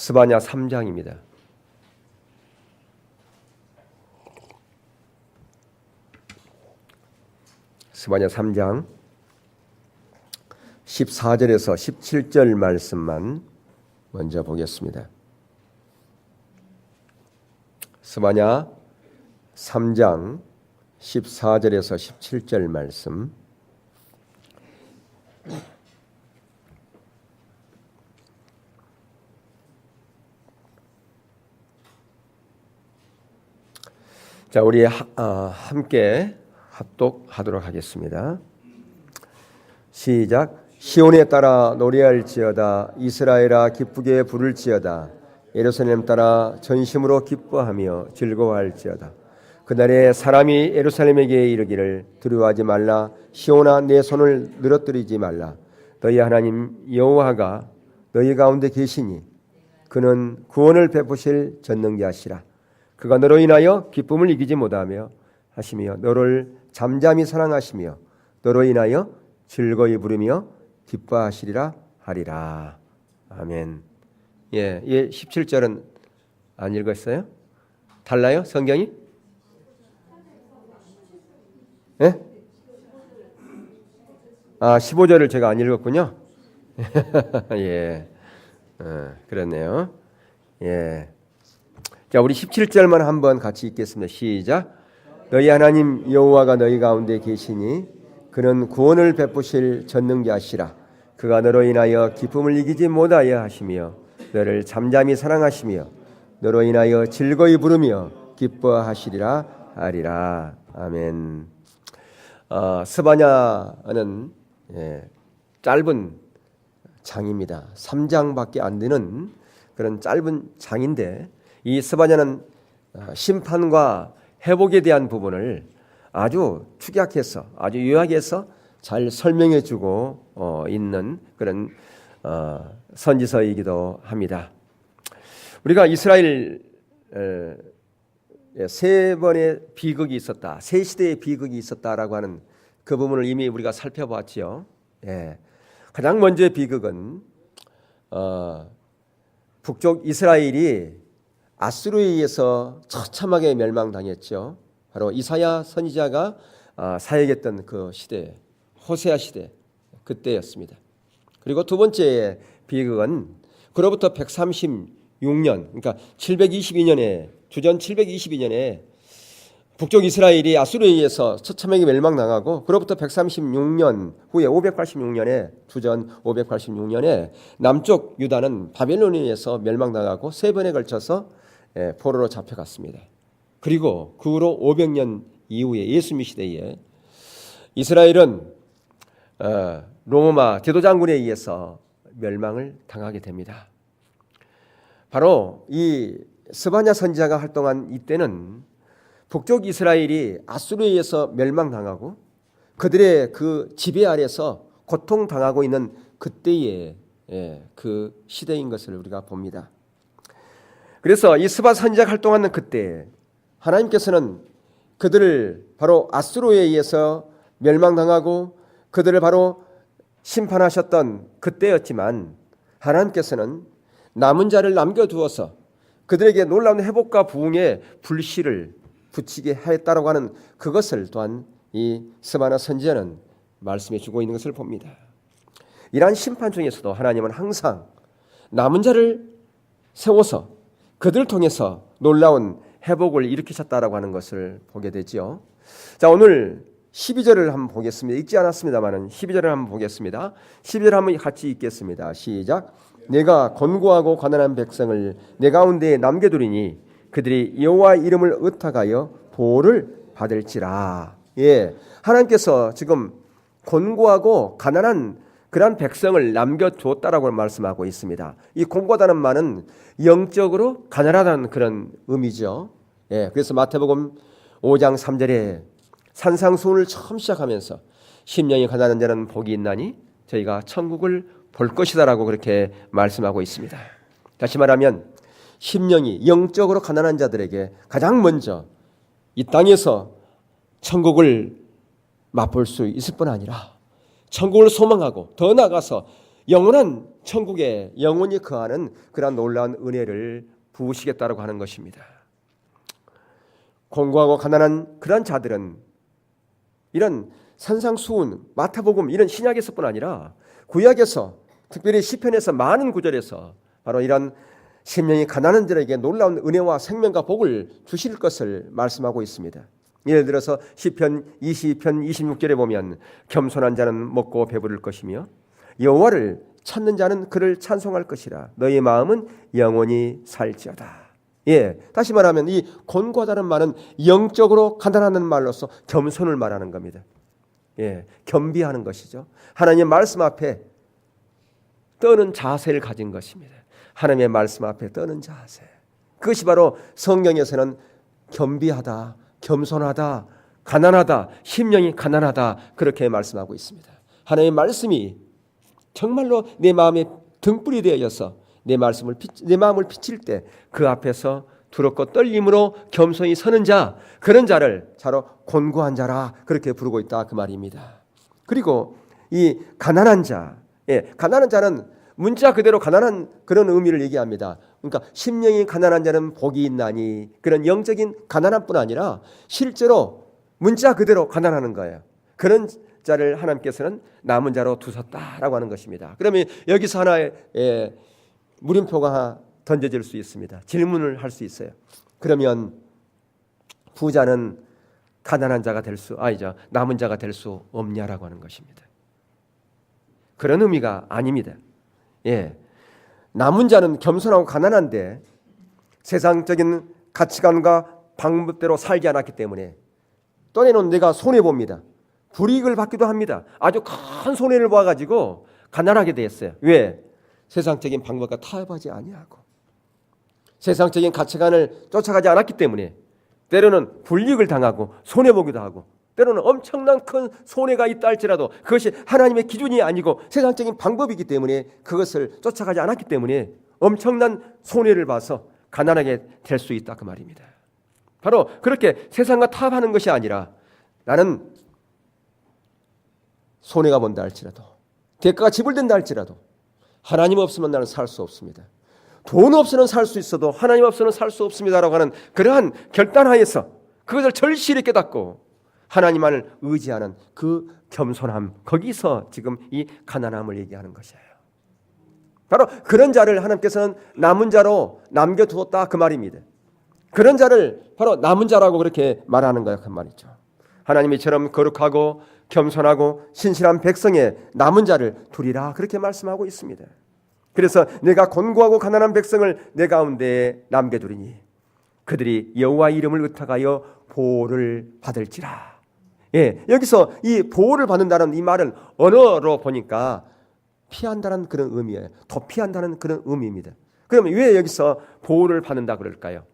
스바냐 3장입니다. 스바냐 3장 14절에서 17절 말씀만 먼저 보겠습니다. 스바냐 3장 14절에서 17절 말씀. 자, 우리 함께 합독하도록 하겠습니다. 시작. 시온에 따라 노래할지어다. 이스라엘아 기쁘게 부를지어다. 예루살렘 따라 전심으로 기뻐하며 즐거워할지어다. 그날에 사람이 예루살렘에게 이르기를 두려워하지 말라. 시온아 내 손을 늘어뜨리지 말라. 너희 하나님 여호와가 너희 가운데 계시니 그는 구원을 베푸실 전능자시라. 그가 너로 인하여 기쁨을 이기지 못하며 하시며 너를 잠잠히 사랑하시며 너로 인하여 즐거이 부르며 기뻐하시리라 하리라. 아멘. 예, 17절은 안 읽었어요? 달라요? 성경이? 예? 15절을 제가 안 읽었군요. 예. 그렇네요. 예. 자, 우리 17절만 한번 같이 읽겠습니다. 시작. 너희 하나님 여호와가 너희 가운데 계시니 그는 구원을 베푸실 전능자시라. 그가 너로 인하여 기쁨을 이기지 못하여 하시며 너를 잠잠히 사랑하시며 너로 인하여 즐거이 부르며 기뻐하시리라 하리라. 아멘. 스바냐는 짧은 장입니다. 3장밖에 안 되는 그런 짧은 장인데 이 스바냐는 심판과 회복에 대한 부분을 아주 축약해서 아주 요약해서 잘 설명해 주고 있는 그런 선지서이기도 합니다. 우리가 이스라엘 세 번의 비극이 있었다, 세 시대의 비극이 있었다라고 하는 그 부분을 이미 우리가 살펴봤죠. 가장 먼저의 비극은 북쪽 이스라엘이 아수르에 의해서 처참하게 멸망당했죠. 바로 이사야 선지자가 사역했던 그 시대, 호세아 시대 그때였습니다. 그리고 두 번째 비극은 그로부터 136년, 그러니까 722년에 주전 722년에 북쪽 이스라엘이 아수르에 의해서 처참하게 멸망당하고 그로부터 136년 후에 586년에 주전 586년에 남쪽 유다는 바벨론에 의해서 멸망당하고 세 번에 걸쳐서 포로로 잡혀갔습니다. 그리고 그 후로 500년 이후에 예수님 시대에 이스라엘은 로마 제도장군에 의해서 멸망을 당하게 됩니다. 바로 이 스바냐 선지자가 활동한 이때는 북쪽 이스라엘이 아수르에 의해서 멸망당하고 그들의 그 지배 아래서 고통당하고 있는 그때의 그 시대인 것을 우리가 봅니다. 그래서 이 스바 선지자가 활동하는 그때 하나님께서는 그들을 바로 아수르에 의해서 멸망당하고 그들을 바로 심판하셨던 그때였지만 하나님께서는 남은 자를 남겨두어서 그들에게 놀라운 회복과 부흥의 불씨를 붙이게 하였다라고 하는 그것을 또한 이 스바냐 선지자는 말씀해 주고 있는 것을 봅니다. 이러한 심판 중에서도 하나님은 항상 남은 자를 세워서 그들을 통해서 놀라운 회복을 일으키셨다라고 하는 것을 보게 되죠. 자, 오늘 12절을 한번 보겠습니다. 읽지 않았습니다만은 12절을 한번 보겠습니다. 12절 한번 같이 읽겠습니다. 시작. 내가 곤고하고 가난한 백성을 내 가운데 남겨두리니 그들이 여호와 이름을 의탁하여 보호를 받을지라. 하나님께서 지금 곤고하고 가난한 그러한 백성을 남겨두었다라고 말씀하고 있습니다. 이 곤고하다는 말은 영적으로 가난하다는 그런 의미죠. 그래서 마태복음 5장 3절에 산상수훈을 처음 시작하면서 심령이 가난한 자는 복이 있나니 저희가 천국을 볼 것이다라고 그렇게 말씀하고 있습니다. 다시 말하면 심령이 영적으로 가난한 자들에게 가장 먼저 이 땅에서 천국을 맛볼 수 있을 뿐 아니라 천국을 소망하고 더 나아가서 영원한 천국에 영원히 거하는 그러한 놀라운 은혜를 부으시겠다라고 하는 것입니다. 공고하고 가난한 그러한 자들은 이런 산상수훈, 마태복음 이런 신약에서뿐 아니라 구약에서 특별히 시편에서 많은 구절에서 바로 이런 심령이 가난한 자들에게 놀라운 은혜와 생명과 복을 주실 것을 말씀하고 있습니다. 예를 들어서 시편 22편 26절에 보면 겸손한 자는 먹고 배부를 것이며 여호와를 찾는 자는 그를 찬송할 것이라. 너희 마음은 영원히 살지어다. 다시 말하면 이 곤고하다는 말은 영적으로 가난하는 말로서 겸손을 말하는 겁니다. 겸비하는 것이죠. 하나님의 말씀 앞에 떠는 자세를 가진 것입니다. 하나님의 말씀 앞에 떠는 자세. 그것이 바로 성경에서는 겸비하다, 겸손하다, 가난하다, 심령이 가난하다 그렇게 말씀하고 있습니다. 하나님의 말씀이 정말로 내 마음에 등불이 되어져서 내 마음을 비칠 때 그 앞에서 두렵고 떨림으로 겸손히 서는 자, 그런 자를 바로 곤고한 자라 그렇게 부르고 있다 그 말입니다. 그리고 이 가난한 자, 가난한 자는 문자 그대로 가난한 그런 의미를 얘기합니다. 그러니까 심령이 가난한 자는 복이 있나니, 그런 영적인 가난함뿐 아니라 실제로 문자 그대로 가난하는 거예요. 그런 자를 하나님께서는 남은 자로 두셨다라고 하는 것입니다. 그러면 여기서 하나의 물음표가 던져질 수 있습니다. 질문을 할 수 있어요. 그러면 부자는 가난한 자가 남은 자가 될 수 없냐라고 하는 것입니다. 그런 의미가 아닙니다. 남은 자는 겸손하고 가난한데 세상적인 가치관과 방법대로 살지 않았기 때문에 때로는 내가 손해봅니다. 불이익을 받기도 합니다. 아주 큰 손해를 봐가지고 가난하게 됐어요. 왜? 세상적인 방법과 타협하지 아니하고 세상적인 가치관을 쫓아가지 않았기 때문에 때로는 불이익을 당하고 손해보기도 하고 때로는 엄청난 큰 손해가 있다 할지라도 그것이 하나님의 기준이 아니고 세상적인 방법이기 때문에 그것을 쫓아가지 않았기 때문에 엄청난 손해를 봐서 가난하게 될 수 있다 그 말입니다. 바로 그렇게 세상과 타협하는 것이 아니라 나는 손해가 본다 할지라도 대가가 지불된다 할지라도 하나님 없으면 나는 살 수 없습니다. 돈 없으면 살 수 있어도 하나님 없으면 살 수 없습니다라고 하는 그러한 결단하에서 그것을 절실히 깨닫고 하나님만을 의지하는 그 겸손함, 거기서 지금 이 가난함을 얘기하는 것이에요. 바로 그런 자를 하나님께서는 남은 자로 남겨두었다 그 말입니다. 그런 자를 바로 남은 자라고 그렇게 말하는 거예요 그 말이죠. 하나님이 이처럼 거룩하고 겸손하고 신실한 백성의 남은 자를 두리라 그렇게 말씀하고 있습니다. 그래서 내가 곤고하고 가난한 백성을 내 가운데 남겨두리니 그들이 여호와 이름을 의탁하여 보호를 받을지라. 여기서 이 보호를 받는다는 이 말은 언어로 보니까 피한다는 그런 의미예요. 도피한다는 그런 의미입니다. 그러면 왜 여기서 보호를 받는다 그럴까요?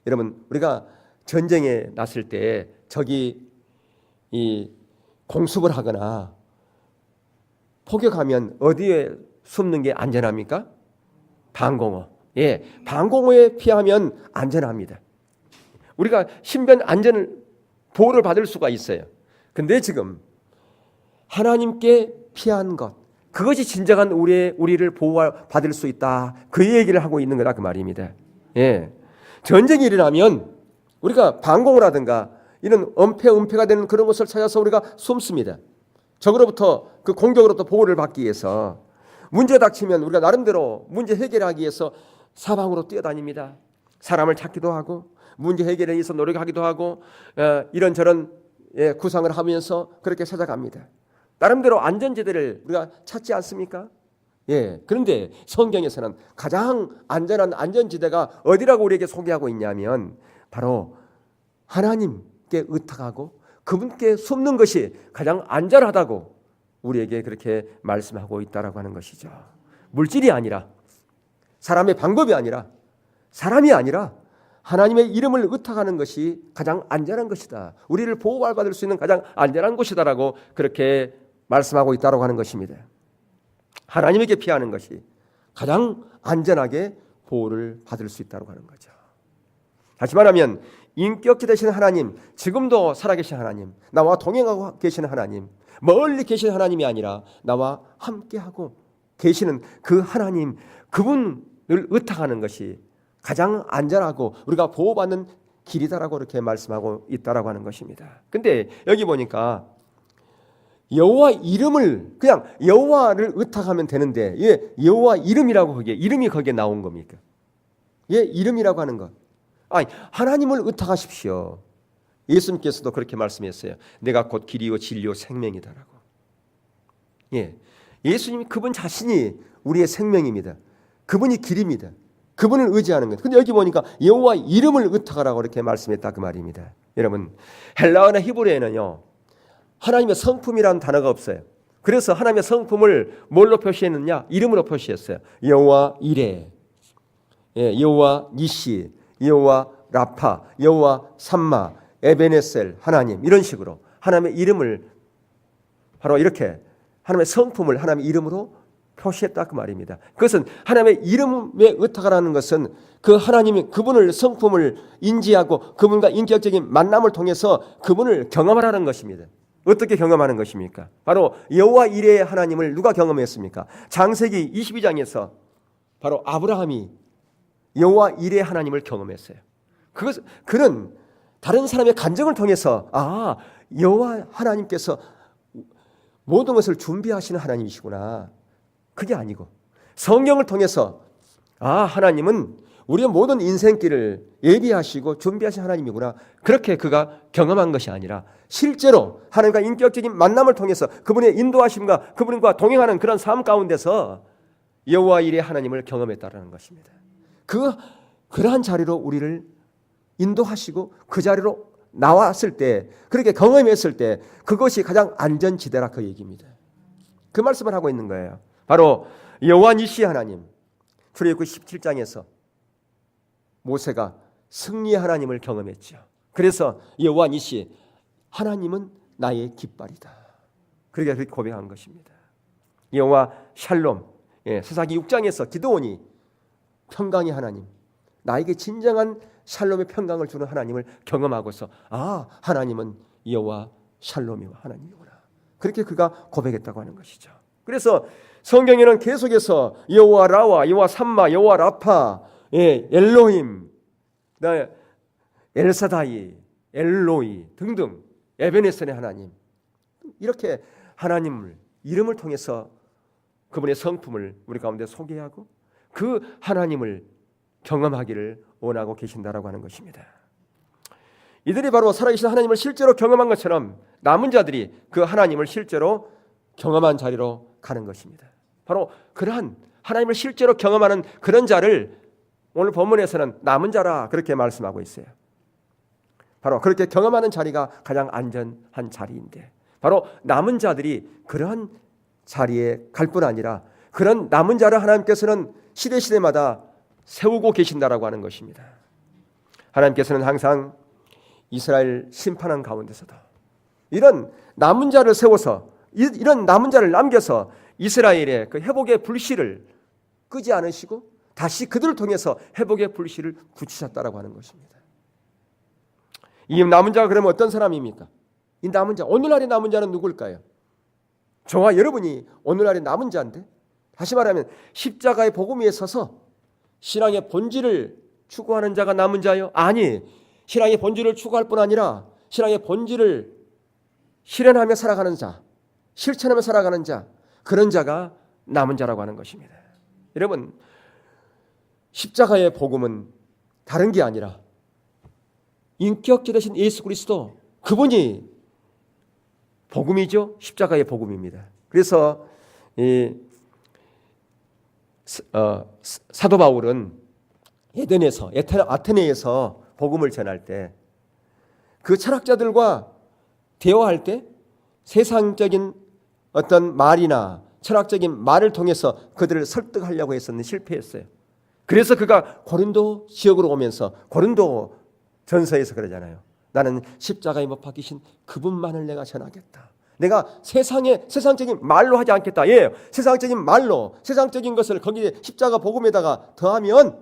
여러분 우리가 전쟁에 났을 때 적이 이 공습을 하거나 포격하면 어디에 숨는 게 안전합니까? 방공호. 방공호에 피하면 안전합니다. 우리가 신변 안전을 보호를 받을 수가 있어요. 근데 지금 하나님께 피한 것, 그것이 진정한 우리를 보호받을 수 있다. 그 얘기를 하고 있는 거다 그 말입니다. 전쟁이 일어나면 우리가 방공호라든가 이런 은폐가 되는 그런 곳을 찾아서 우리가 숨습니다. 적으로부터 그 공격으로부터 보호를 받기 위해서 문제 닥치면 우리가 나름대로 문제 해결하기 위해서 사방으로 뛰어다닙니다. 사람을 찾기도 하고 문제 해결에 위해서 노력하기도 하고 이런저런 구상을 하면서 그렇게 찾아갑니다. 나름대로 안전지대를 우리가 찾지 않습니까? 그런데 성경에서는 가장 안전한 안전지대가 어디라고 우리에게 소개하고 있냐면 바로 하나님께 의탁하고 그분께 숨는 것이 가장 안전하다고 우리에게 그렇게 말씀하고 있다라고 하는 것이죠. 물질이 아니라 사람의 방법이 아니라 사람이 아니라 하나님의 이름을 의탁하는 것이 가장 안전한 것이다. 우리를 보호받을 수 있는 가장 안전한 곳이다라고 그렇게 말씀하고 있다라고 하는 것입니다. 하나님에게 피하는 것이 가장 안전하게 보호를 받을 수 있다고 하는 거죠. 다시 말하면 인격체 되신 하나님, 지금도 살아계신 하나님, 나와 동행하고 계시는 하나님, 멀리 계신 하나님이 아니라 나와 함께하고 계시는 그 하나님, 그분을 의탁하는 것이 가장 안전하고 우리가 보호받는 길이다라고 이렇게 말씀하고 있다라고 하는 것입니다. 근데 여기 보니까 여호와 이름을 그냥 여호와를 의탁하면 되는데 여호와 이름이라고 이름이 거기에 나온 겁니까? 이름이라고 하는 것. 아니, 하나님을 의탁하십시오. 예수님께서도 그렇게 말씀했어요. 내가 곧 길이요 진리요 생명이다라고. 예수님이 그분 자신이 우리의 생명입니다. 그분이 길입니다. 그분을 의지하는 것. 근데 여기 보니까 여호와 이름을 의탁하라고 이렇게 말씀했다 그 말입니다. 여러분, 헬라어나 히브리어에는요, 하나님의 성품이라는 단어가 없어요. 그래서 하나님의 성품을 뭘로 표시했느냐? 이름으로 표시했어요. 여호와 이레, 여호와 니시, 여호와 라파, 여호와 삼마, 에베네셀 하나님, 이런 식으로 하나님의 이름을 바로 이렇게 하나님의 성품을 하나님의 이름으로 표시했다 그 말입니다. 그것은 하나님의 이름에 의탁하라는 것은 그 하나님이 그분을 성품을 인지하고 그분과 인격적인 만남을 통해서 그분을 경험하라는 것입니다. 어떻게 경험하는 것입니까? 바로 여호와 이레의 하나님을 누가 경험했습니까? 창세기 22장에서 바로 아브라함이 여호와 이레의 하나님을 경험했어요. 그는 다른 사람의 간증을 통해서 여호와 하나님께서 모든 것을 준비하시는 하나님이시구나. 그게 아니고 성경을 통해서 하나님은 우리의 모든 인생길을 예비하시고 준비하신 하나님이구나. 그렇게 그가 경험한 것이 아니라 실제로 하나님과 인격적인 만남을 통해서 그분의 인도하심과 그분과 동행하는 그런 삶 가운데서 여호와 이레 하나님을 경험했다라는 것입니다. 그러한 자리로 우리를 인도하시고 그 자리로 나왔을 때, 그렇게 경험했을 때 그것이 가장 안전지대라 그 얘기입니다. 그 말씀을 하고 있는 거예요. 바로 여호와 니시 하나님, 출애굽기 17장에서 모세가 승리의 하나님을 경험했죠. 그래서 여호와 니시, 하나님은 나의 깃발이다. 그렇게 고백한 것입니다. 여호와 샬롬, 사사기 6장에서 기드온이 평강의 하나님, 나에게 진정한 샬롬의 평강을 주는 하나님을 경험하고서 하나님은 여호와 샬롬이와 하나님이구나. 그렇게 그가 고백했다고 하는 것이죠. 그래서 성경에는 계속해서 여호와 라와, 여호와 삼마, 여호와 라파, 엘로힘, 엘사다이, 엘로이 등등 에베네셀의 하나님, 이렇게 하나님을 이름을 통해서 그분의 성품을 우리 가운데 소개하고 그 하나님을 경험하기를 원하고 계신다라고 하는 것입니다. 이들이 바로 살아계신 하나님을 실제로 경험한 것처럼 남은 자들이 그 하나님을 실제로 경험한 자리로 가는 것입니다. 바로 그러한 하나님을 실제로 경험하는 그런 자를 오늘 본문에서는 남은 자라 그렇게 말씀하고 있어요. 바로 그렇게 경험하는 자리가 가장 안전한 자리인데, 바로 남은 자들이 그러한 자리에 갈 뿐 아니라 그런 남은 자를 하나님께서는 시대마다 세우고 계신다라고 하는 것입니다. 하나님께서는 항상 이스라엘 심판한 가운데서도 이런 남은 자를 세워서, 이런 남은 자를 남겨서 이스라엘의 그 회복의 불씨를 끄지 않으시고 다시 그들을 통해서 회복의 불씨를 붙이셨다라고 하는 것입니다. 이 남은 자가 그러면 어떤 사람입니까? 이 남은 자, 오늘날의 남은 자는 누굴까요? 저와 여러분이 오늘날의 남은 자인데, 다시 말하면 십자가의 복음 위에 서서 신앙의 본질을 추구하는 자가 남은 자요? 아니, 신앙의 본질을 추구할 뿐 아니라 신앙의 본질을 실현하며 살아가는 자, 실천하며 살아가는 자, 그런 자가 남은 자라고 하는 것입니다. 여러분, 십자가의 복음은 다른 게 아니라 인격자 되신 예수 그리스도, 그분이 복음이죠. 십자가의 복음입니다. 그래서 사도 바울은 아테네에서 복음을 전할 때 그 철학자들과 대화할 때 세상적인 어떤 말이나 철학적인 말을 통해서 그들을 설득하려고 했었는데 실패했어요. 그래서 그가 고린도 지역으로 오면서 고린도 전서에서 그러잖아요. 나는 십자가에 못 박히신 그분만을 내가 전하겠다. 내가 세상적인 말로 하지 않겠다. 세상적인 말로, 세상적인 것을 거기에 십자가 복음에다가 더하면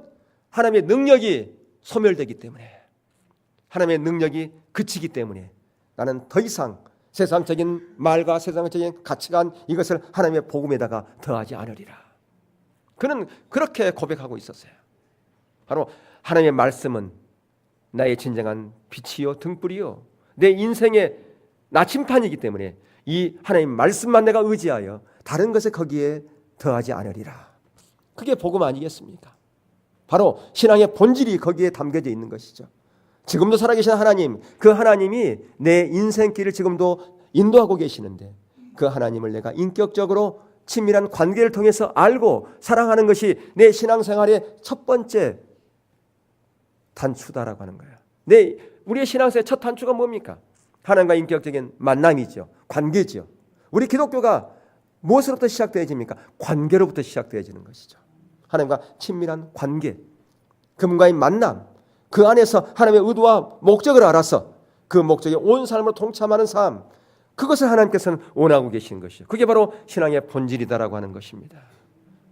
하나님의 능력이 소멸되기 때문에, 하나님의 능력이 그치기 때문에 나는 더 이상 세상적인 말과 세상적인 가치관, 이것을 하나님의 복음에다가 더하지 않으리라. 그는 그렇게 고백하고 있었어요. 바로 하나님의 말씀은 나의 진정한 빛이요 등불이요 내 인생의 나침판이기 때문에 이 하나님 말씀만 내가 의지하여 다른 것에 거기에 더하지 않으리라. 그게 복음 아니겠습니까? 바로 신앙의 본질이 거기에 담겨져 있는 것이죠. 지금도 살아계신 하나님, 그 하나님이 내 인생길을 지금도 인도하고 계시는데 그 하나님을 내가 인격적으로 친밀한 관계를 통해서 알고 사랑하는 것이 내 신앙생활의 첫 번째 단추다라고 하는 거예요. 우리의 신앙생활의 첫 단추가 뭡니까? 하나님과 인격적인 만남이죠. 관계죠. 우리 기독교가 무엇으로부터 시작되어집니까? 관계로부터 시작되어지는 것이죠. 하나님과 친밀한 관계, 그분과의 만남, 그 안에서 하나님의 의도와 목적을 알아서 그 목적에 온 삶으로 동참하는 삶, 그것을 하나님께서는 원하고 계시는 것이죠. 그게 바로 신앙의 본질이다라고 하는 것입니다.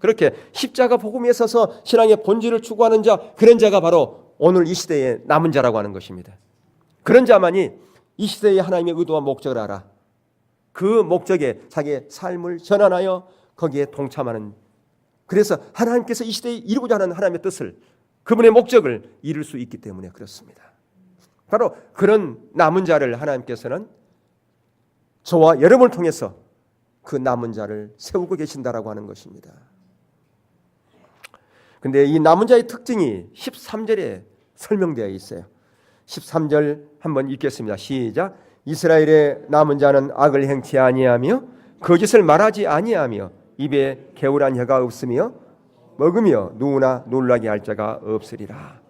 그렇게 십자가 복음에 있어서 신앙의 본질을 추구하는 자, 그런 자가 바로 오늘 이 시대의 남은 자라고 하는 것입니다. 그런 자만이 이 시대의 하나님의 의도와 목적을 알아 그 목적에 자기의 삶을 전환하여 거기에 동참하는, 그래서 하나님께서 이 시대에 이루고자 하는 하나님의 뜻을, 그분의 목적을 이룰 수 있기 때문에 그렇습니다. 바로 그런 남은 자를 하나님께서는 저와 여러분을 통해서 그 남은 자를 세우고 계신다라고 하는 것입니다. 근데 이 남은 자의 특징이 13절에 설명되어 있어요. 13절 한번 읽겠습니다. 시작. 이스라엘의 남은 자는 악을 행치 아니하며 거짓을 말하지 아니하며 입에 개울한 혀가 없으며 먹으며 누구나 놀라게 할 자가 없으리라.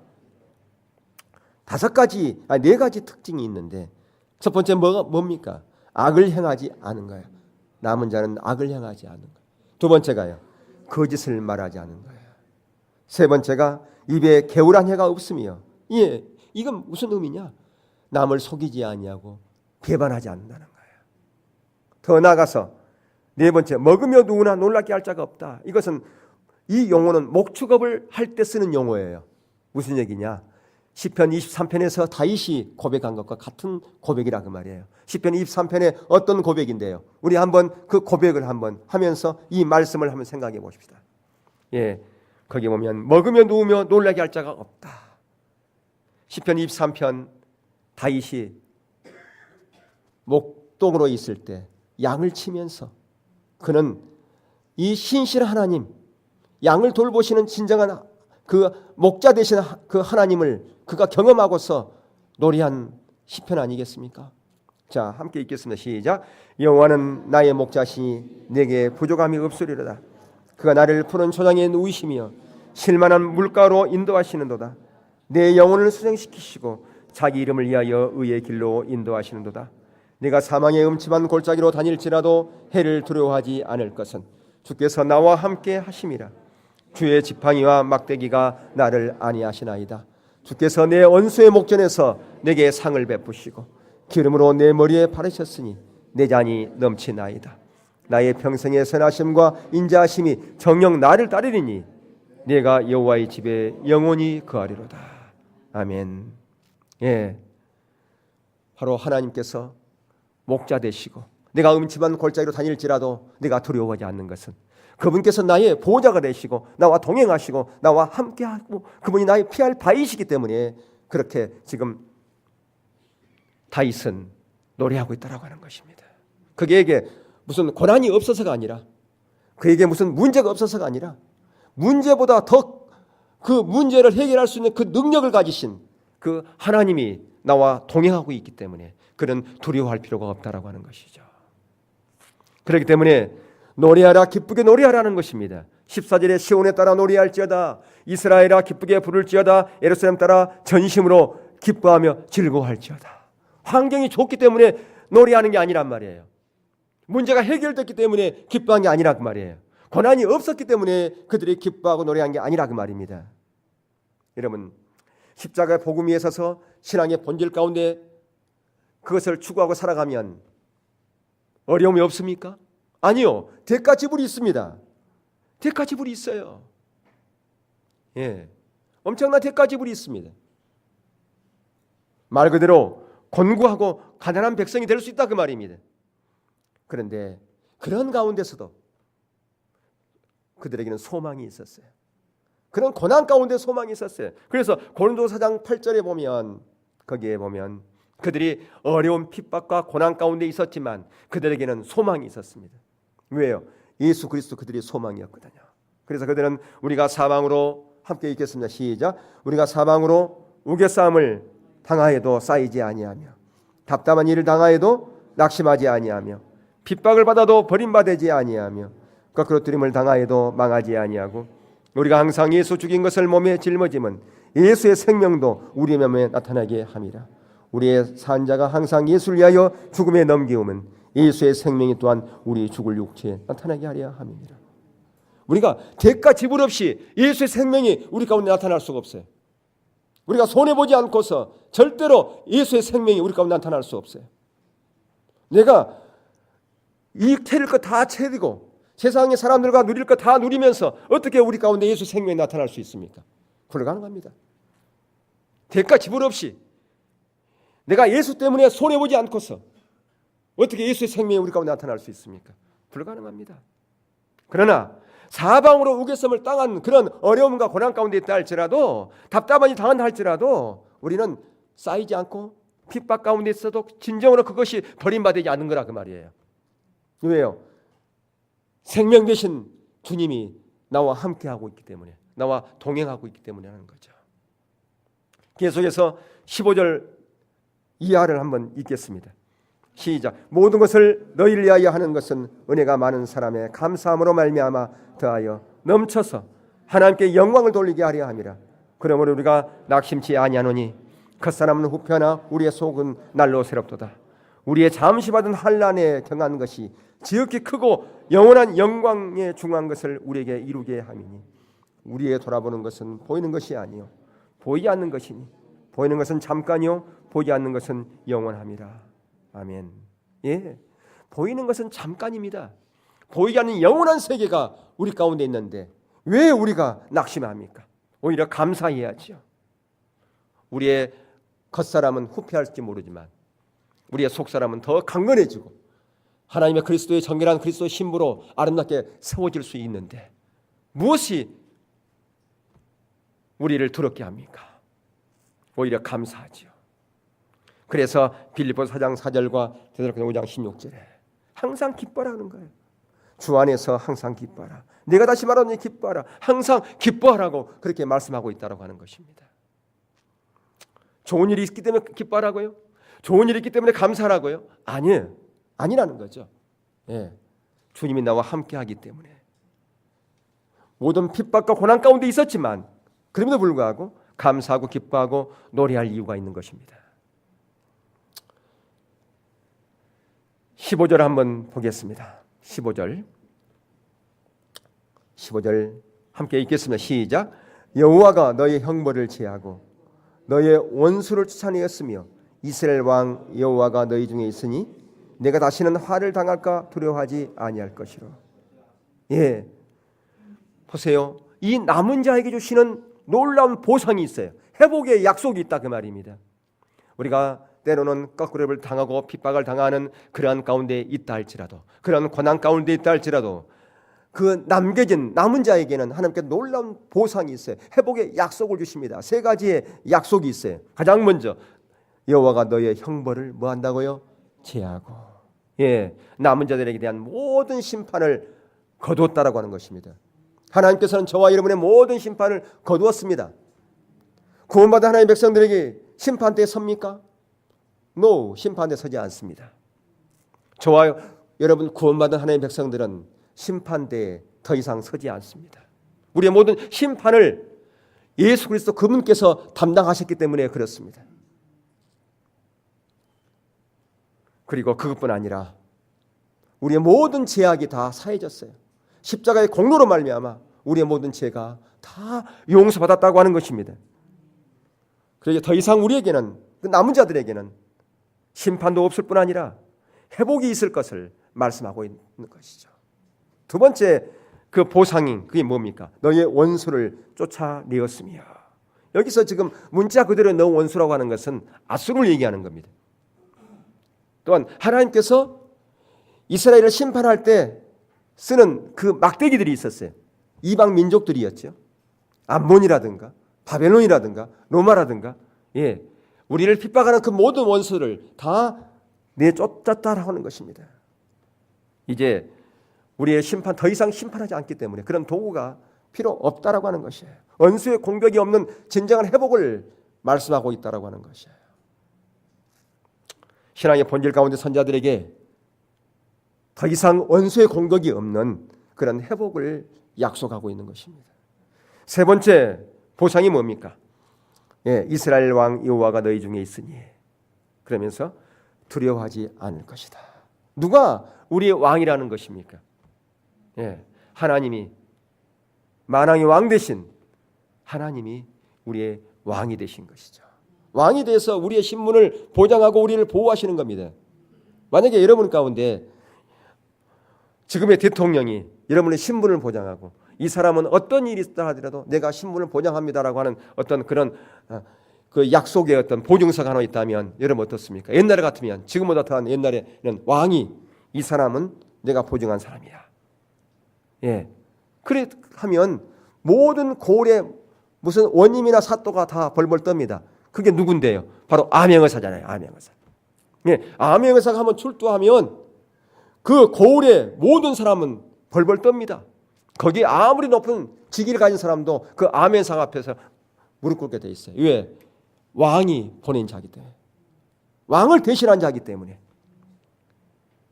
네 가지 특징이 있는데 첫 번째 뭡니까? 악을 행하지 않은 거예요. 남은 자는 악을 행하지 않는 거예요. 두 번째가요, 거짓을 말하지 않는 거예요. 세 번째가 입에 개울한 혀가 없으며, 이건 무슨 의미냐? 남을 속이지 아니하고 배반하지 않는다는 거예요. 더 나아가서 네 번째, 먹으며 누구나 놀랍게 할 자가 없다. 이것은, 이 용어는 목축업을 할 때 쓰는 용어예요. 무슨 얘기냐? 시편 23편에서 다윗이 고백한 것과 같은 고백이라 그 말이에요. 시편 23편에 어떤 고백인데요? 우리 한번 그 고백을 한번 하면서 이 말씀을 한번 생각해 보십시다. 거기 보면 먹으며 누우며 놀라게 할 자가 없다. 시편 23편 다윗이 목동으로 있을 때 양을 치면서 그는 이 신실한 하나님, 양을 돌보시는 진정한 그 목자 되시는 그 하나님을 그가 경험하고서 노래한 시편 아니겠습니까? 자, 함께 읽겠습니다. 시작. 여호와는 나의 목자시니 내게 부족함이 없으리로다. 그가 나를 푸른 초장에 누이시며 실만한 물가로 인도하시는도다. 내 영혼을 수정시키시고 자기 이름을 위하여 의의 길로 인도하시는도다. 내가 사망의 음침한 골짜기로 다닐지라도 해를 두려워하지 않을 것은 주께서 나와 함께 하심이라. 주의 지팡이와 막대기가 나를 안위하시나이다. 주께서 내 원수의 목전에서 내게 상을 베푸시고 기름으로 내 머리에 바르셨으니 내 잔이 넘치나이다. 나의 평생의 선하심과 인자하심이 정녕 나를 따르리니 내가 여호와의 집에 영원히 거하리로다. 아멘. 바로 하나님께서 목자 되시고 내가 음침한 골짜기로 다닐지라도 내가 두려워하지 않는 것은 그분께서 나의 보호자가 되시고 나와 동행하시고 나와 함께하고 그분이 나의 피할 바위시기 때문에 그렇게 지금 다윗은 노래하고 있다라고 하는 것입니다. 그에게 무슨 고난이 없어서가 아니라, 그에게 무슨 문제가 없어서가 아니라, 문제보다 더 그 문제를 해결할 수 있는 그 능력을 가지신 그 하나님이 나와 동행하고 있기 때문에 그는 두려워할 필요가 없다라고 하는 것이죠. 그렇기 때문에 노래하라, 기쁘게 노래하라는 것입니다. 14절에 시온에 따라 노래할지어다, 이스라엘아 기쁘게 부를지어다, 예루살렘 따라 전심으로 기뻐하며 즐거워할지어다. 환경이 좋기 때문에 노래하는 게 아니란 말이에요. 문제가 해결됐기 때문에 기뻐한 게 아니라 그 말이에요. 고난이 없었기 때문에 그들이 기뻐하고 노래한 게 아니라 그 말입니다. 여러분, 십자가의 복음 위에 서서 신앙의 본질 가운데 그것을 추구하고 살아가면 어려움이 없습니까? 아니요. 대가 지불이 있습니다. 대가 지불이 있어요. 엄청난 대가 지불이 있습니다. 말 그대로 곤고하고 가난한 백성이 될 수 있다 그 말입니다. 그런데 그런 가운데서도 그들에게는 소망이 있었어요. 그런 고난 가운데 소망이 있었어요. 그래서 고린도서 4장 8절에 보면, 거기에 보면 그들이 어려운 핍박과 고난 가운데 있었지만 그들에게는 소망이 있었습니다. 왜요? 예수 그리스도 그들의 소망이었거든요. 그래서 그들은 우리가 사망으로 함께 읽겠습니다. 시작. 우리가 사망으로 우겨싸움을 당하여도 쌓이지 아니하며 답답한 일을 당하여도 낙심하지 아니하며 핍박을 받아도 버림받지 아니하며 거꾸로 뜨림을 당하여도 망하지 아니하고 우리가 항상 예수 죽인 것을 몸에 짊어짐은 예수의 생명도 우리 몸에 나타나게 함이라. 우리의 산자가 항상 예수를 위하여 죽음에 넘기우면 예수의 생명이 또한 우리 죽을 육체에 나타나게 하려 함이니라. 우리가 대가 지불 없이 예수의 생명이 우리 가운데 나타날 수가 없어요. 우리가 손해보지 않고서 절대로 예수의 생명이 우리 가운데 나타날 수 없어요. 내가 이 채릴 것 다 채리고 세상의 사람들과 누릴 것 다 누리면서 어떻게 우리 가운데 예수 생명이 나타날 수 있습니까? 불가능합니다. 대가 지불 없이 내가 예수 때문에 손해보지 않고서 어떻게 예수의 생명이 우리 가운데 나타날 수 있습니까? 불가능합니다. 그러나 사방으로 우겨섬을 당한 그런 어려움과 고난 가운데 있다 할지라도 답답하니 당한다 할지라도 우리는 쌓이지 않고 핍박 가운데 있어도 진정으로 그것이 버림받지 않는 거라 그 말이에요. 왜요? 생명 되신 주님이 나와 함께하고 있기 때문에, 나와 동행하고 있기 때문에 하는 거죠. 계속해서 15절 이하를 한번 읽겠습니다. 시작. 모든 것을 너희를 위하여 하는 것은 은혜가 많은 사람의 감사함으로 말미암아 더하여 넘쳐서 하나님께 영광을 돌리게 하려 함이라. 그러므로 우리가 낙심치 아니하노니 겉사람은 후패하나 우리의 속은 날로 새롭도다. 우리의 잠시 받은 환난에 경한 것이 지극히 크고 영원한 영광에 중한 것을 우리에게 이루게 함이니 우리의 돌아보는 것은 보이는 것이 아니요 보이지 않는 것이니 보이는 것은 잠깐이요 보이지 않는 것은 영원함이라. 아멘. 예, 보이는 것은 잠깐입니다. 보이지 않는 영원한 세계가 우리 가운데 있는데 왜 우리가 낙심합니까? 오히려 감사해야죠. 우리의 겉사람은 후패할지 모르지만 우리의 속사람은 더 강건해지고 하나님의 그리스도의 정결한 그리스도의 신부로 아름답게 세워질 수 있는데 무엇이 우리를 두렵게 합니까? 오히려 감사하지요. 그래서 빌립보서 4장 4절과 데살로니가 5장 16절에 항상 기뻐라는 거예요. 주 안에서 항상 기뻐하라. 내가 다시 말하노니 기뻐하라. 항상 기뻐하라고 그렇게 말씀하고 있다고 하는 것입니다. 좋은 일이 있기 때문에 기뻐하라고요? 좋은 일이 있기 때문에 감사하라고요? 아니에요. 아니라는 거죠. 예, 주님이 나와 함께하기 때문에 모든 핍박과 고난 가운데 있었지만 그럼에도 불구하고 감사하고 기뻐하고 노래할 이유가 있는 것입니다. 15절 한번 보겠습니다. 15절 함께 읽겠습니다. 시작. 여호와가 너의 형벌을 제하고 너의 원수를 쫓아내었으며 이스라엘 왕 여호와가 너희 중에 있으니 내가 다시는 화를 당할까 두려워하지 아니할 것이로. 예, 보세요. 이 남은 자에게 주시는 놀라운 보상이 있어요. 회복의 약속이 있다 그 말입니다. 우리가 때로는 거꾸로를 당하고 핍박을 당하는 그러한 가운데 있다 할지라도 그러한 고난 가운데 있다 할지라도 그 남겨진 남은 자에게는 하나님께 놀라운 보상이 있어요. 회복의 약속을 주십니다. 세 가지의 약속이 있어요. 가장 먼저 여호와가 너의 형벌을 뭐 한다고요? 제하고, 예, 남은 자들에게 대한 모든 심판을 거두었다라고 하는 것입니다. 하나님께서는 저와 여러분의 모든 심판을 거두었습니다. 구원받은 하나님의 백성들에게 심판대에 섭니까? No, 심판대에 서지 않습니다. 저와 여러분 구원받은 하나님의 백성들은 심판대에 더 이상 서지 않습니다. 우리의 모든 심판을 예수 그리스도 그분께서 담당하셨기 때문에 그렇습니다. 그리고 그것뿐 아니라 우리의 모든 죄악이 다 사해졌어요. 십자가의 공로로 말미암아 우리의 모든 죄가 다 용서받았다고 하는 것입니다. 그래서 더 이상 우리에게는 그 남은 자들에게는 심판도 없을 뿐 아니라 회복이 있을 것을 말씀하고 있는 것이죠. 두 번째 그 보상인 그게 뭡니까? 너의 원수를 쫓아내었으며. 여기서 지금 문자 그대로 너 원수라고 하는 것은 아수르를 얘기하는 겁니다. 또한 하나님께서 이스라엘을 심판할 때 쓰는 그 막대기들이 있었어요. 이방 민족들이었죠. 암몬이라든가 바벨론이라든가 로마라든가, 예, 우리를 핍박하는 그 모든 원수를 다 내쫓았다라고 하는 것입니다. 이제 우리의 심판, 더 이상 심판하지 않기 때문에 그런 도구가 필요 없다라고 하는 것이에요. 원수의 공격이 없는 진정한 회복을 말씀하고 있다라고 하는 것이에요. 신앙의 본질 가운데 선자들에게 더 이상 원수의 공격이 없는 그런 회복을 약속하고 있는 것입니다. 세 번째 보상이 뭡니까? 예, 이스라엘 왕 여호와가 너희 중에 있으니 그러면서 두려워하지 않을 것이다. 누가 우리의 왕이라는 것입니까? 예, 하나님이, 만왕의 왕 대신 하나님이 우리의 왕이 되신 것이죠. 왕이 돼서 우리의 신분을 보장하고 우리를 보호하시는 겁니다. 만약에 여러분 가운데 지금의 대통령이 여러분의 신분을 보장하고 이 사람은 어떤 일이 있다 하더라도 내가 신분을 보장합니다라고 하는 어떤 그런 그 약속의 어떤 보증서가 하나 있다면 여러분 어떻습니까? 옛날에 같으면, 지금보다 더한 옛날에는 왕이 이 사람은 내가 보증한 사람이야. 예, 그래 하면 모든 고을의 무슨 원님이나 사또가 다 벌벌 떱니다. 그게 누군데요? 바로 암행의사잖아요. 암행의사. 예, 암행의사가 한번 출두하면 그 고을의 모든 사람은 벌벌 떱니다. 거기에 아무리 높은 직위를 가진 사람도 그 암행의사 앞에서 무릎 꿇게 돼 있어요. 왜? 왕이 보낸 자기 때문에. 왕을 대신한 자기 때문에.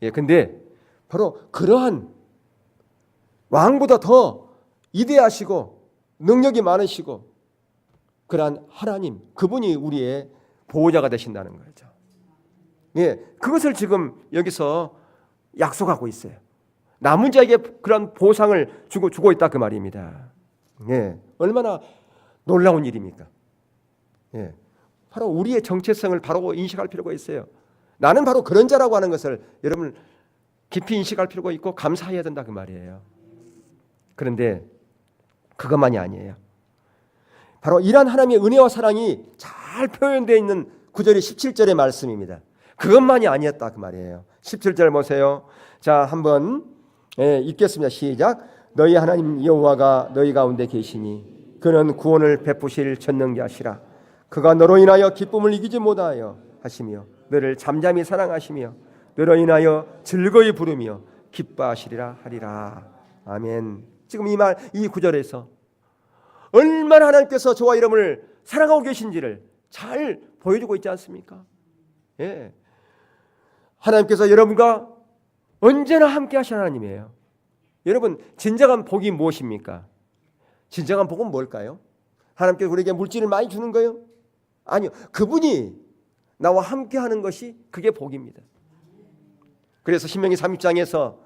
예, 근데 바로 그러한 왕보다 더 위대하시고 능력이 많으시고 그러한 하나님, 그분이 우리의 보호자가 되신다는 거죠. 예, 그것을 지금 여기서 약속하고 있어요. 남은 자에게 그런 보상을 주고 있다 그 말입니다. 예, 얼마나 놀라운 일입니까? 예, 바로 우리의 정체성을 바로 인식할 필요가 있어요. 나는 바로 그런 자라고 하는 것을 여러분 깊이 인식할 필요가 있고 감사해야 된다 그 말이에요. 그런데 그것만이 아니에요. 바로 이러한 하나님의 은혜와 사랑이 잘 표현되어 있는 9절의 17절의 말씀입니다. 그것만이 아니었다 그 말이에요. 17절 보세요. 자, 한번 읽겠습니다. 시작. 너희 하나님 여호와가 너희 가운데 계시니 그는 구원을 베푸실 전능자시라. 그가 너로 인하여 기쁨을 이기지 못하여 하시며 너를 잠잠히 사랑하시며 너로 인하여 즐거이 부르며 기뻐하시리라 하리라. 아멘. 지금 이 말, 이 구절에서 얼마나 하나님께서 저와 여러분을 사랑하고 계신지를 잘 보여주고 있지 않습니까? 예, 하나님께서 여러분과 언제나 함께 하신 하나님이에요. 여러분, 진정한 복이 무엇입니까? 진정한 복은 뭘까요? 하나님께서 우리에게 물질을 많이 주는 거예요? 아니요. 그분이 나와 함께 하는 것이 그게 복입니다. 그래서 신명기 30장에서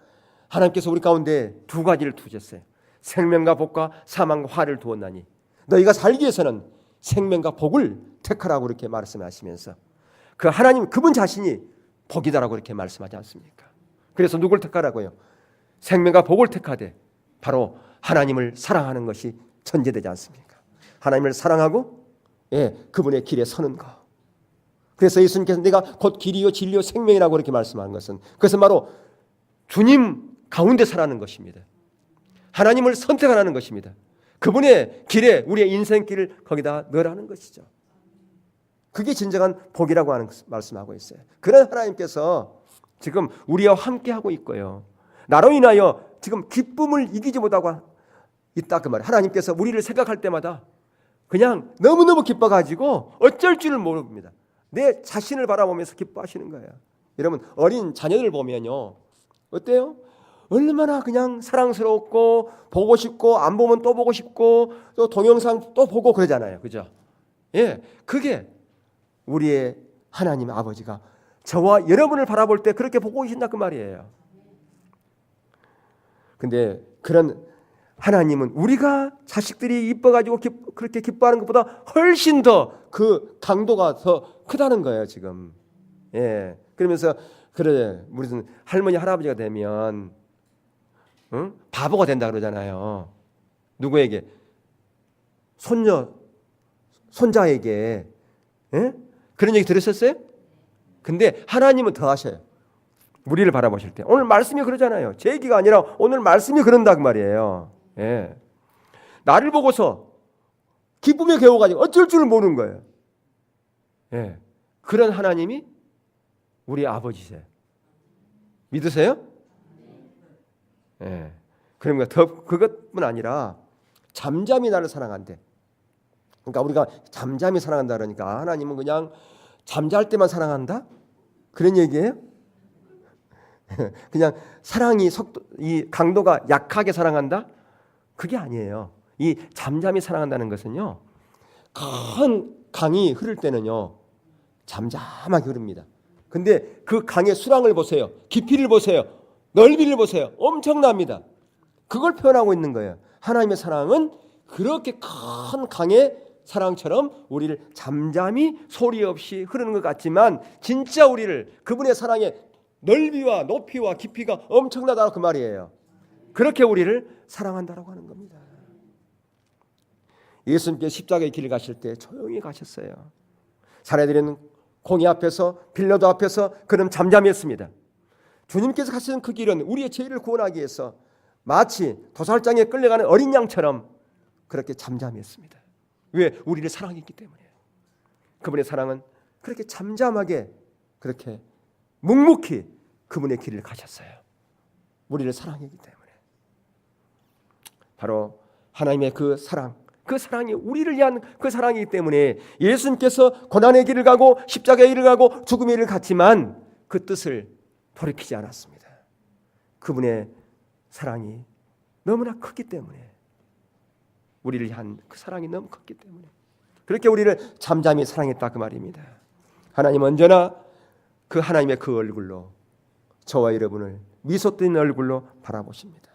하나님께서 우리 가운데 두 가지를 두셨어요. 생명과 복과 사망과 화를 두었나니 너희가 살기 위해서는 생명과 복을 택하라고 이렇게 말씀하시면서 그 하나님, 그분 자신이 복이다라고 이렇게 말씀하지 않습니까? 그래서 누굴 택하라고요? 생명과 복을 택하되 바로 하나님을 사랑하는 것이 전제되지 않습니까? 하나님을 사랑하고, 예, 그분의 길에 서는 것. 그래서 예수님께서 내가 곧 길이요 진리요 생명이라고 이렇게 말씀하는 것은 그것은 바로 주님 가운데 살아가는 것입니다. 하나님을 선택하라는 것입니다. 그분의 길에 우리의 인생길을 거기다 넣으라는 것이죠. 그게 진정한 복이라고 하는 말씀하고 있어요. 그런 하나님께서 지금 우리와 함께하고 있고요. 나로 인하여 지금 기쁨을 이기지 못하고 있다 그 말이에요. 하나님께서 우리를 생각할 때마다 그냥 너무너무 기뻐가지고 어쩔 줄을 모릅니다. 내 자신을 바라보면서 기뻐하시는 거예요. 여러분, 어린 자녀들 보면요, 어때요? 얼마나 그냥 사랑스럽고 보고 싶고 안 보면 또 보고 싶고 또 동영상 또 보고 그러잖아요. 그죠? 예, 그게 우리의 하나님 아버지가 저와 여러분을 바라볼 때 그렇게 보고 계신다 그 말이에요. 근데 그런 하나님은 우리가 자식들이 이뻐가지고 그렇게 기뻐하는 것보다 훨씬 더 그 강도가 더 크다는 거예요 지금. 예, 그러면서 그래 무슨 할머니 할아버지가 되면 응? 바보가 된다 그러잖아요. 누구에게? 손자에게. 예? 그런 얘기 들으셨어요? 근데 하나님은 더 하셔요. 우리를 바라보실 때. 오늘 말씀이 그러잖아요. 제 얘기가 아니라 오늘 말씀이 그런다 그 말이에요. 예. 나를 보고서 기쁨에 겨워가지고 어쩔 줄을 모르는 거예요. 예. 그런 하나님이 우리 아버지세요. 믿으세요? 예. 그러니까 더 그것뿐 아니라 잠잠히 나를 사랑한대. 그러니까 우리가 잠잠히 사랑한다 그러니까 하나님은 그냥 잠잘 때만 사랑한다? 그런 얘기예요? 그냥 사랑이 이 강도가 약하게 사랑한다? 그게 아니에요. 이 잠잠히 사랑한다는 것은요, 큰 강이 흐를 때는요 잠잠하게 흐릅니다. 근데 그 강의 수량을 보세요. 깊이를 보세요. 넓이를 보세요. 엄청납니다. 그걸 표현하고 있는 거예요. 하나님의 사랑은 그렇게 큰 강의 사랑처럼 우리를 잠잠히 소리 없이 흐르는 것 같지만 진짜 우리를 그분의 사랑의 넓이와 높이와 깊이가 엄청나다고 그 말이에요. 그렇게 우리를 사랑한다라고 하는 겁니다. 예수님께서 십자가의 길을 가실 때 조용히 가셨어요. 사내들은 공의 앞에서 빌라도 앞에서 그는 잠잠히 했습니다. 주님께서 가시는 그 길은 우리의 죄를 구원하기 위해서 마치 도살장에 끌려가는 어린 양처럼 그렇게 잠잠히 했습니다. 왜? 우리를 사랑했기 때문에. 그분의 사랑은 그렇게 잠잠하게 그렇게 묵묵히 그분의 길을 가셨어요. 우리를 사랑했기 때문에. 바로 하나님의 그 사랑이 우리를 위한 그 사랑이기 때문에 예수님께서 고난의 길을 가고 십자가의 길을 가고 죽음의 길을 갔지만 그 뜻을 돌이키지 않았습니다. 그분의 사랑이 너무나 컸기 때문에, 우리를 향한 그 사랑이 너무 컸기 때문에 그렇게 우리를 잠잠히 사랑했다 그 말입니다. 하나님 언제나 그 하나님의 그 얼굴로 저와 여러분을 미소 띄는 얼굴로 바라보십니다.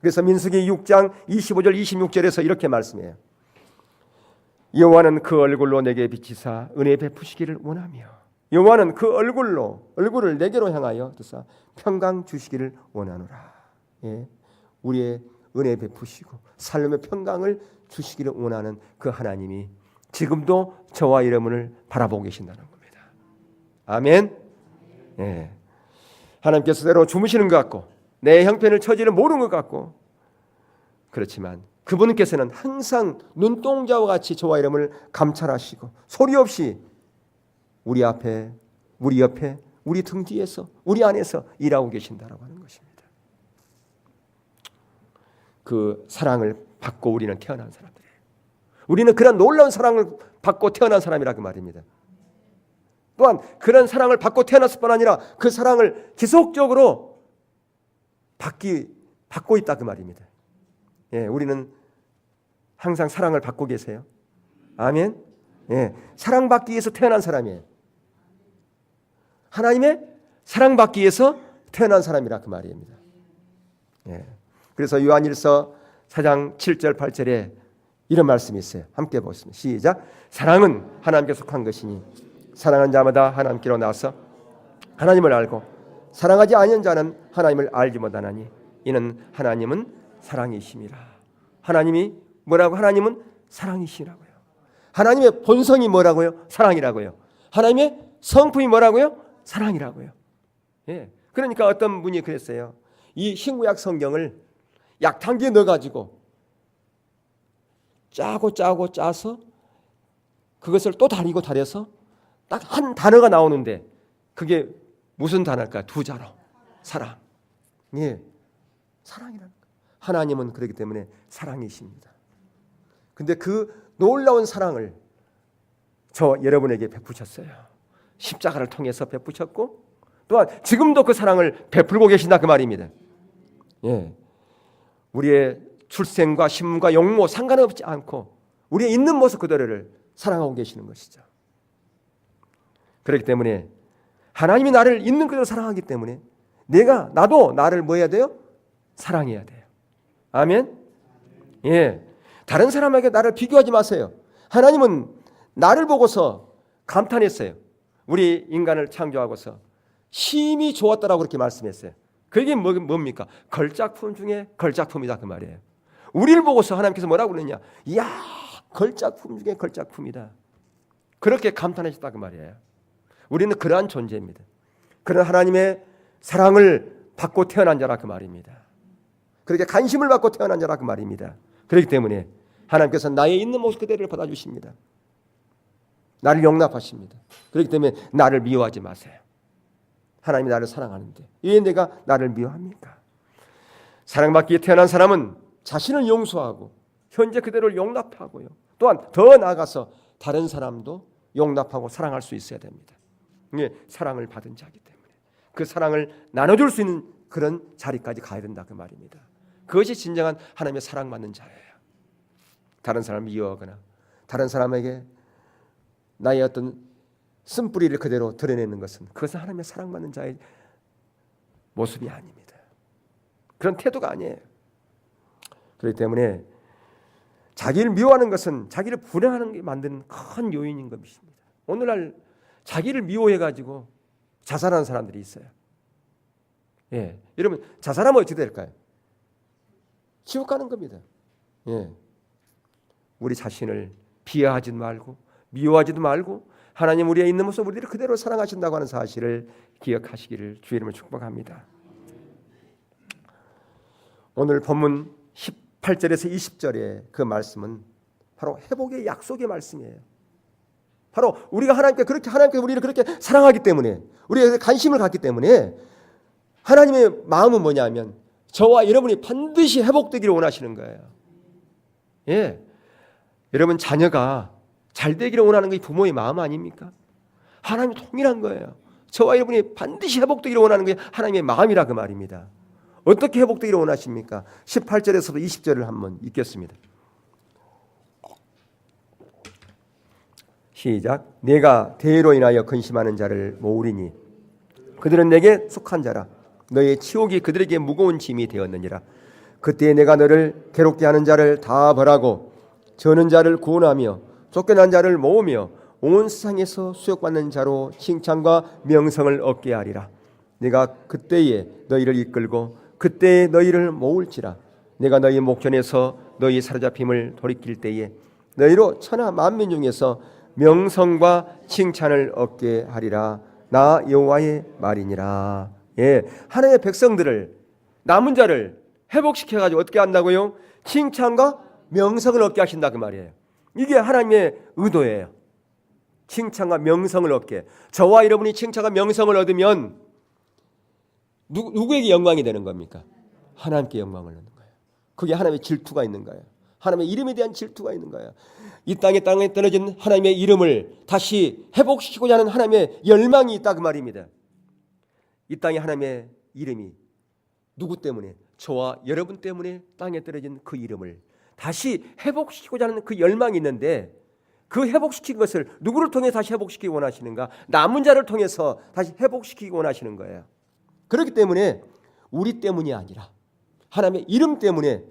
그래서 민수기 6장 25절 26절에서 이렇게 말씀해요. 여호와는 그 얼굴로 내게 비치사 은혜 베푸시기를 원하며, 여호와는 그 얼굴을 내게로 향하여 드사 평강 주시기를 원하노라. 예, 우리의 은혜 베푸시고 삶의 평강을 주시기를 원하는 그 하나님이 지금도 저와 여러분을 바라보고 계신다는 겁니다. 아멘. 예. 하나님께서 때로 주무시는 것 같고 내 형편을 처지를 모르는 것 같고 그렇지만 그분께서는 항상 눈동자와 같이 저와 여러분을 감찰하시고 소리 없이 우리 앞에, 우리 옆에, 우리 등 뒤에서, 우리 안에서 일하고 계신다라고 하는 것입니다. 그 사랑을 받고 우리는 태어난 사람들이에요. 우리는 그런 놀라운 사랑을 받고 태어난 사람이라 그 말입니다. 또한 그런 사랑을 받고 태어났을 뿐 아니라 그 사랑을 지속적으로 받고 있다 그 말입니다. 예, 우리는 항상 사랑을 받고 계세요. 아멘. 예, 사랑받기 위해서 태어난 사람이에요. 하나님의 사랑받기 위해서 태어난 사람이라 그 말입니다. 예. 그래서 요한일서 4장 7절 8절에 이런 말씀이 있어요. 함께 보겠습니다. 시작. 사랑은 하나님께 속한 것이니 사랑하는 자마다 하나님께로 나와서 하나님을 알고 사랑하지 아니한 자는 하나님을 알지 못하나니 이는 하나님은 사랑이심이라. 하나님이 뭐라고? 하나님은 사랑이시라고요. 하나님의 본성이 뭐라고요? 사랑이라고요. 하나님의 성품이 뭐라고요? 사랑이라고요. 예. 그러니까 어떤 분이 그랬어요. 이 신구약 성경을 약탕기에 넣어가지고 짜서 그것을 또 다려서 딱 한 단어가 나오는데 그게 무슨 단어일까? 두 자로 사랑. 예, 사랑이라는 거. 하나님은 그렇기 때문에 사랑이십니다. 근데 그 놀라운 사랑을 저 여러분에게 베푸셨어요. 십자가를 통해서 베푸셨고 또한 지금도 그 사랑을 베풀고 계신다 그 말입니다. 예, 우리의 출생과 신분과 용모 상관없지 않고 우리의 있는 모습 그대로를 사랑하고 계시는 것이죠. 그렇기 때문에 하나님이 나를 있는 그대로 사랑하기 때문에 나도 나를 뭐 해야 돼요? 사랑해야 돼요. 아멘. 예, 다른 사람에게 나를 비교하지 마세요. 하나님은 나를 보고서 감탄했어요. 우리 인간을 창조하고서 심히 좋았다라고 그렇게 말씀했어요. 그게 뭡니까? 걸작품 중에 걸작품이다 그 말이에요. 우리를 보고서 하나님께서 뭐라고 그러느냐? 이야, 걸작품 중에 걸작품이다. 그렇게 감탄하셨다 그 말이에요. 우리는 그러한 존재입니다. 그런 하나님의 사랑을 받고 태어난 자라 그 말입니다. 그렇게 관심을 받고 태어난 자라 그 말입니다. 그렇기 때문에 하나님께서 나의 있는 모습 그대로를 받아주십니다. 나를 용납하십니다. 그렇기 때문에 나를 미워하지 마세요. 하나님이 나를 사랑하는데 왜 내가 나를 미워합니까? 사랑받기에 태어난 사람은 자신을 용서하고 현재 그대로를 용납하고요. 또한 더 나아가서 다른 사람도 용납하고 사랑할 수 있어야 됩니다. 이게 사랑을 받은 자이기 때문에 그 사랑을 나눠줄 수 있는 그런 자리까지 가야 된다 그 말입니다. 그것이 진정한 하나님의 사랑받는 자예요. 다른 사람을 미워하거나 다른 사람에게 나의 어떤 쓴뿌리를 그대로 드러내는 것은 그것은 하나님의 사랑받는 자의 모습이 아닙니다. 그런 태도가 아니에요. 그렇기 때문에 자기를 미워하는 것은 자기를 불행하는 게 만드는 큰 요인인 것입니다. 오늘날 자기를 미워해가지고 자살하는 사람들이 있어요. 예, 여러분 자살하면 어떻게 될까요? 지옥 가는 겁니다. 예, 우리 자신을 비하하지 말고 미워하지도 말고 하나님 우리의 있는 모습 우리를 그대로 사랑하신다고 하는 사실을 기억하시기를 주의 이름으로 축복합니다. 오늘 본문 18절에서 20절의 그 말씀은 바로 회복의 약속의 말씀이에요. 바로 우리가 하나님께서 우리를 그렇게 사랑하기 때문에 우리에게 관심을 갖기 때문에 하나님의 마음은 뭐냐면 저와 여러분이 반드시 회복되기를 원하시는 거예요. 예, 여러분 자녀가 잘 되기를 원하는 게 부모의 마음 아닙니까? 하나님이 통일한 거예요. 저와 여러분이 반드시 회복되기를 원하는 게 하나님의 마음이라 그 말입니다. 어떻게 회복되기를 원하십니까? 18절에서도 20절을 한번 읽겠습니다. 시작. 내가 대의로 인하여 근심하는 자를 모으리니 그들은 내게 속한 자라. 너의 치욕이 그들에게 무거운 짐이 되었느니라. 그때 내가 너를 괴롭게 하는 자를 다 벌하고 저는 자를 구원하며 쫓겨난 자를 모으며 온 세상에서 수욕받는 자로 칭찬과 명성을 얻게 하리라. 내가 그때에 너희를 이끌고 그때에 너희를 모을지라. 내가 너희 목전에서 너희 사로잡힘을 돌이킬 때에 너희로 천하 만민 중에서 명성과 칭찬을 얻게 하리라. 나 여호와의 말이니라. 예, 하나님의 백성들을 남은 자를 회복시켜가지고 어떻게 한다고요? 칭찬과 명성을 얻게 하신다 그 말이에요. 이게 하나님의 의도예요. 칭찬과 명성을 얻게. 저와 여러분이 칭찬과 명성을 얻으면 누구에게 영광이 되는 겁니까? 하나님께 영광을 얻는 거예요. 그게 하나님의 질투가 있는 거예요. 하나님의 이름에 대한 질투가 있는 거예요. 이 땅에 떨어진 하나님의 이름을 다시 회복시키고자 하는 하나님의 열망이 있다 그 말입니다. 이 땅에 하나님의 이름이 누구 때문에? 저와 여러분 때문에 땅에 떨어진 그 이름을 다시 회복시키고자 하는 그 열망이 있는데 그 회복시킨 것을 누구를 통해 다시 회복시키기 원하시는가? 남은 자를 통해서 다시 회복시키기 원하시는 거예요. 그렇기 때문에 우리 때문이 아니라 하나님의 이름 때문에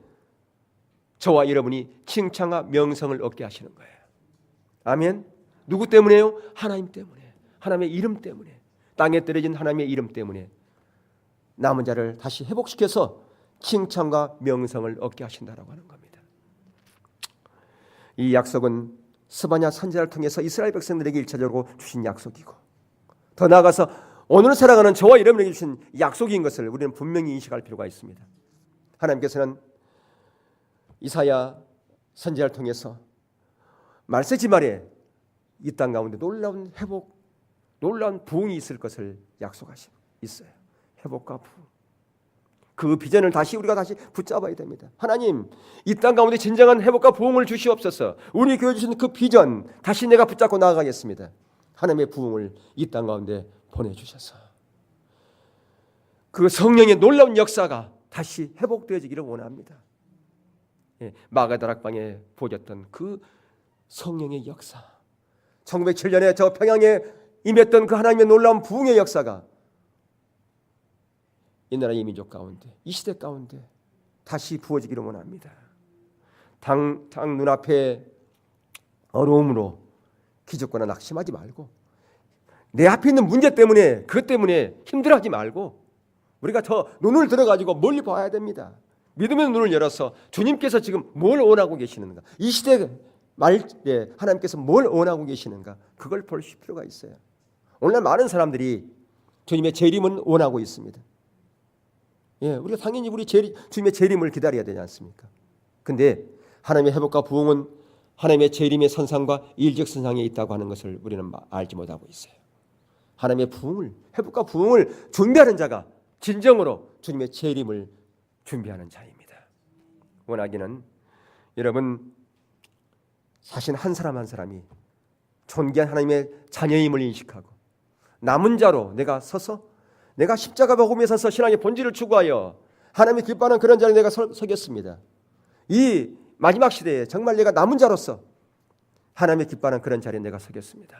저와 여러분이 칭찬과 명성을 얻게 하시는 거예요. 아멘. 누구 때문에요? 하나님 때문에. 하나님의 이름 때문에. 땅에 떨어진 하나님의 이름 때문에 남은 자를 다시 회복시켜서 칭찬과 명성을 얻게 하신다라고 하는 겁니다. 이 약속은 스바냐 선지자를 통해서 이스라엘 백성들에게 1차적으로 주신 약속이고 더 나아가서 오늘 살아가는 저와 여러분에게 주신 약속인 것을 우리는 분명히 인식할 필요가 있습니다. 하나님께서는 이사야 선지자를 통해서 말세지 말에 이 땅 가운데 놀라운 회복, 놀라운 부흥이 있을 것을 약속하시고 있어요. 회복과 부흥. 그 비전을 우리가 다시 붙잡아야 됩니다. 하나님, 이 땅 가운데 진정한 회복과 부흥을 주시옵소서. 우리 교회 주신 그 비전 다시 내가 붙잡고 나아가겠습니다. 하나님의 부흥을 이 땅 가운데 보내주셔서 그 성령의 놀라운 역사가 다시 회복되어지기를 원합니다. 예, 마가다락방에 보여졌던 그 성령의 역사, 1907년에 저 평양에 임했던 그 하나님의 놀라운 부흥의 역사가 이 나라의 민족 가운데, 이 시대 가운데 다시 부어지기를 원합니다. 당 눈앞에 어려움으로 기죽거나 낙심하지 말고 내 앞에 있는 문제 때문에 그것 때문에 힘들어하지 말고 우리가 더 눈을 들어가지고 멀리 봐야 됩니다. 믿음의 눈을 열어서 주님께서 지금 뭘 원하고 계시는가, 이 시대 말에 하나님께서 뭘 원하고 계시는가, 그걸 볼 필요가 있어요. 오늘날 많은 사람들이 주님의 재림은 원하고 있습니다. 예, 우리가 당연히 주님의 재림을 기다려야 되지 않습니까? 근데 하나님의 회복과 부흥은 하나님의 재림의 선상과 일적선상에 있다고 하는 것을 우리는 알지 못하고 있어요. 하나님의 부흥을, 회복과 부흥을 준비하는 자가 진정으로 주님의 재림을 준비하는 자입니다. 원하기는 여러분 자신 한 사람 한 사람이 존귀한 하나님의 자녀임을 인식하고 남은 자로 내가 서서 내가 십자가 복음에 서서 신앙의 본질을 추구하여 하나님이 기뻐하는 그런 자리에 내가 서겠습니다. 이 마지막 시대에 정말 내가 남은 자로서 하나님의 기뻐하는 그런 자리에 내가 서겠습니다.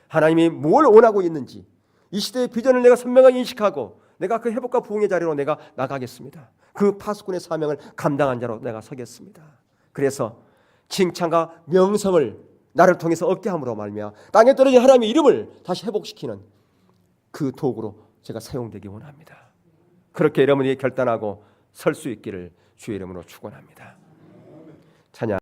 하나님이 뭘 원하고 있는지 이 시대의 비전을 내가 선명하게 인식하고 내가 그 회복과 부흥의 자리로 내가 나가겠습니다. 그 파수꾼의 사명을 감당한 자로 내가 서겠습니다. 그래서 칭찬과 명성을 나를 통해서 얻게 함으로 말미암아 땅에 떨어진 하나님의 이름을 다시 회복시키는 그 도구로 제가 사용되기 원합니다. 그렇게 여러분이 결단하고 설 수 있기를 주의 이름으로 축원합니다. 찬양.